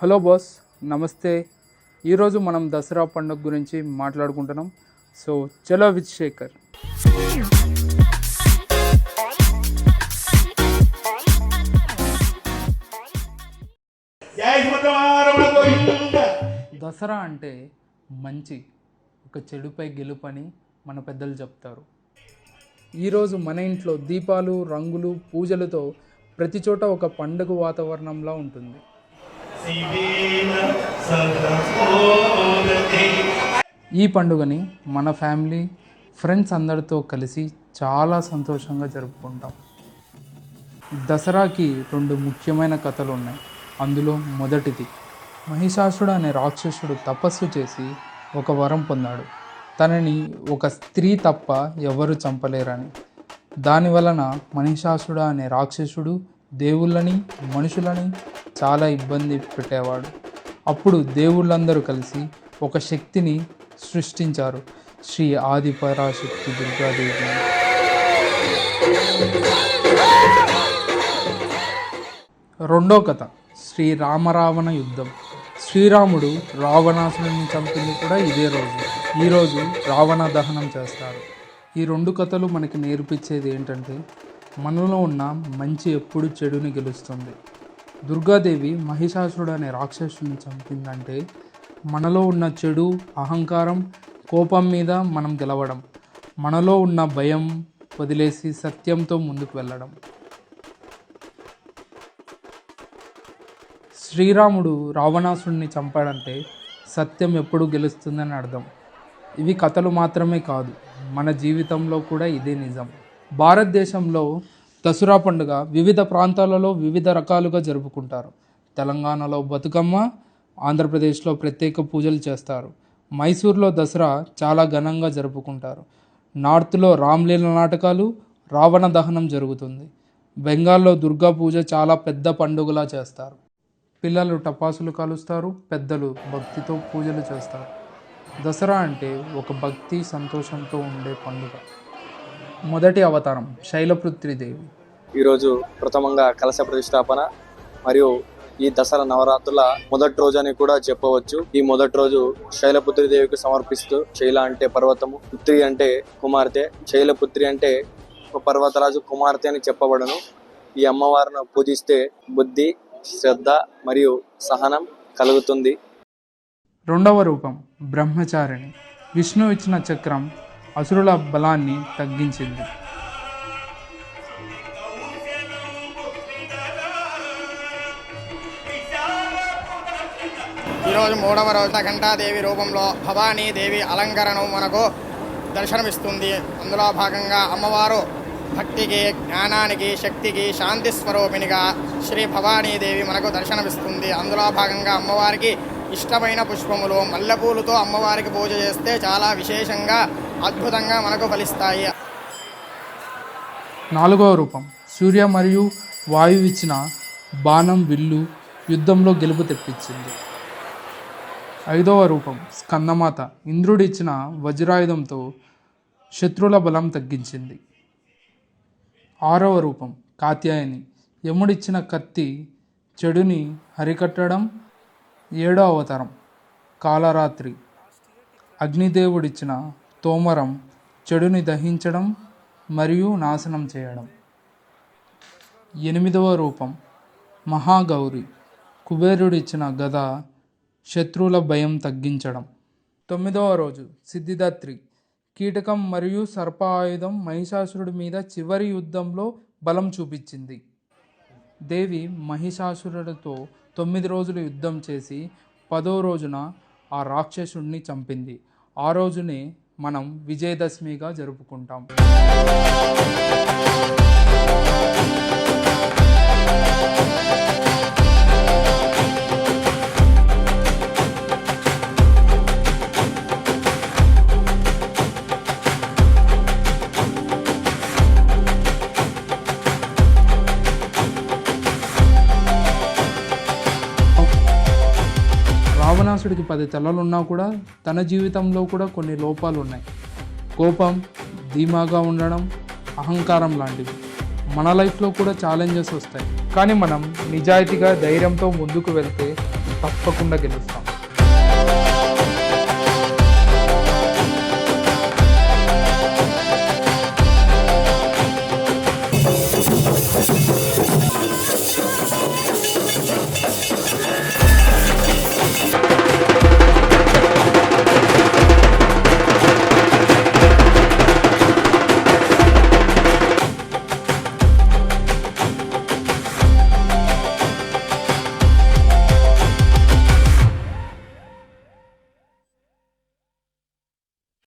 Hello boss, నమస్తే. ఈరోజు మనం దసరా పండుగ గురించి మాట్లాడుకుంటున్నాం. సో చలో విత్ శేఖర్. దసరా అంటే మంచి ఒక చెడుపై గెలుపని మన పెద్దలు చెప్తారు. ఈరోజు మన ఇంట్లో దీపాలు, రంగులు, పూజలతో ప్రతి చోట ఒక పండుగ వాతావరణంలా ఉంటుంది. ఈ పండుగని మన ఫ్యామిలీ, ఫ్రెండ్స్ అందరితో కలిసి చాలా సంతోషంగా జరుపుకుంటాం. దసరాకి 2 ముఖ్యమైన కథలు ఉన్నాయి. అందులో మొదటిది, మహిషాసుడు అనే రాక్షసుడు తపస్సు చేసి ఒక వరం పొందాడు. తనని ఒక స్త్రీ తప్ప ఎవరు చంపలేరని. దానివలన మహిషాసుడు అనే రాక్షసుడు దేవుళ్ళని, మనుషులని చాలా ఇబ్బంది పెట్టేవాడు. అప్పుడు దేవుళ్ళందరూ కలిసి ఒక శక్తిని సృష్టించారు, శ్రీ ఆది పరాశక్తి దుర్గాదేవి. రెండో కథ, శ్రీ రామరావణ యుద్ధం. శ్రీరాముడు రావణాసురుని చంపింది కూడా ఇదే రోజు. ఈరోజు రావణ దహనం చేస్తారు. ఈ 2 కథలు మనకి నేర్పించేది ఏంటంటే, మనలో ఉన్న మంచి ఎప్పుడు చెడుని గెలుస్తుంది. దుర్గాదేవి మహిషాసురుడు అనే రాక్షసుని చంపిందంటే మనలో ఉన్న చెడు, అహంకారం, కోపం మీద మనం గెలవడం, మనలో ఉన్న భయం వదిలేసి సత్యంతో ముందుకు వెళ్ళడం. శ్రీరాముడు రావణాసురుడిని చంపాడంటే సత్యం ఎప్పుడు గెలుస్తుందని అర్థం. ఇవి కథలు మాత్రమే కాదు, మన జీవితంలో కూడా ఇదే నిజం. భారతదేశంలో దసరా పండుగ వివిధ ప్రాంతాలలో వివిధ రకాలుగా జరుపుకుంటారు. తెలంగాణలో బతుకమ్మ, ఆంధ్రప్రదేశ్లో ప్రత్యేక పూజలు చేస్తారు. మైసూర్లో దసరా చాలా ఘనంగా జరుపుకుంటారు. నార్త్లో రామ్లీల నాటకాలు, రావణ దహనం జరుగుతుంది. బెంగాల్లో దుర్గా పూజ చాలా పెద్ద పండుగలా చేస్తారు. పిల్లలు టపాసులు కాలుస్తారు, పెద్దలు భక్తితో పూజలు చేస్తారు. దసరా అంటే ఒక భక్తి, సంతోషంతో ఉండే పండుగ. మొదటి అవతారం శైలపుత్రిదేవి. ఈరోజు ప్రథమంగా కలశ ప్రతిష్టాపన మరియు ఈ దసరా నవరాత్రుల మొదటి రోజు అని కూడా చెప్పవచ్చు. ఈ మొదటి రోజు శైలపుత్రి దేవికి సమర్పిస్తూ, శైల అంటే పర్వతము, పుత్రి అంటే కుమార్తె, శైలపుత్రి అంటే ఒక పర్వతరాజు కుమార్తె అని చెప్పబడను. ఈ అమ్మవారిని పూజిస్తే బుద్ధి, శ్రద్ధ మరియు సహనం కలుగుతుంది. రెండవ రూపం బ్రహ్మచారిణి. విష్ణు ఇచ్చిన చక్రం అసురుల బలాన్ని తగ్గించింది. ఈరోజు 3వ రోజున ఘంటాదేవి రూపంలో భవానీదేవి అలంకరణం మనకు దర్శనమిస్తుంది. అందులో భాగంగా అమ్మవారు భక్తికి, జ్ఞానానికి, శక్తికి, శాంతి స్వరూపిణిగా శ్రీ భవానీదేవి మనకు దర్శనమిస్తుంది. అందులో భాగంగా అమ్మవారికి ఇష్టమైన పుష్పములు, మల్లెపూలతో అమ్మవారికి పూజ చేస్తే చాలా విశేషంగా, అద్భుతంగా మనకు ఫలిస్తాయి. 4వ రూపం సూర్య మరియు వాయువు ఇచ్చిన బాణం, విల్లు యుద్ధంలో గెలుపు తెప్పించింది. 5వ రూపం స్కందమాత. ఇంద్రుడిచ్చిన వజ్రాయుధంతో శత్రువుల బలం తగ్గించింది. 6వ రూపం కాత్యాయని. యముడిచ్చిన కత్తి చెడుని హరికట్టడం. 7వ అవతారం కాలరాత్రి. అగ్నిదేవుడిచ్చిన తోమరం చెడుని దహించడం మరియు నాశనం చేయడం. 8వ రూపం మహాగౌరి. కుబేరుడిచ్చిన గద శత్రువుల భయం తగ్గించడం. 9వ రోజు సిద్ధిదాత్రి. కీటకం మరియు సర్ప ఆయుధం మహిషాసురుడి మీద చివరి యుద్ధంలో బలం చూపించింది. దేవి మహిషాసురుడితో 9 రోజులు యుద్ధం చేసి 10వ రోజున ఆ రాక్షసుడిని చంపింది. ఆ రోజునే మనం విజయదశమిగా జరుపుకుంటాం. రావణాసుడికి 10 తలలు ఉన్నా కూడా తన జీవితంలో కూడా కొన్ని లోపాలు ఉన్నాయి. కోపం, ధీమాగా ఉండడం, అహంకారం లాంటివి. మన లైఫ్లో కూడా ఛాలెంజెస్ వస్తాయి, కానీ మనం నిజాయితీగా ధైర్యంతో ముందుకు వెళ్తే తప్పకుండా గెలుస్తాం.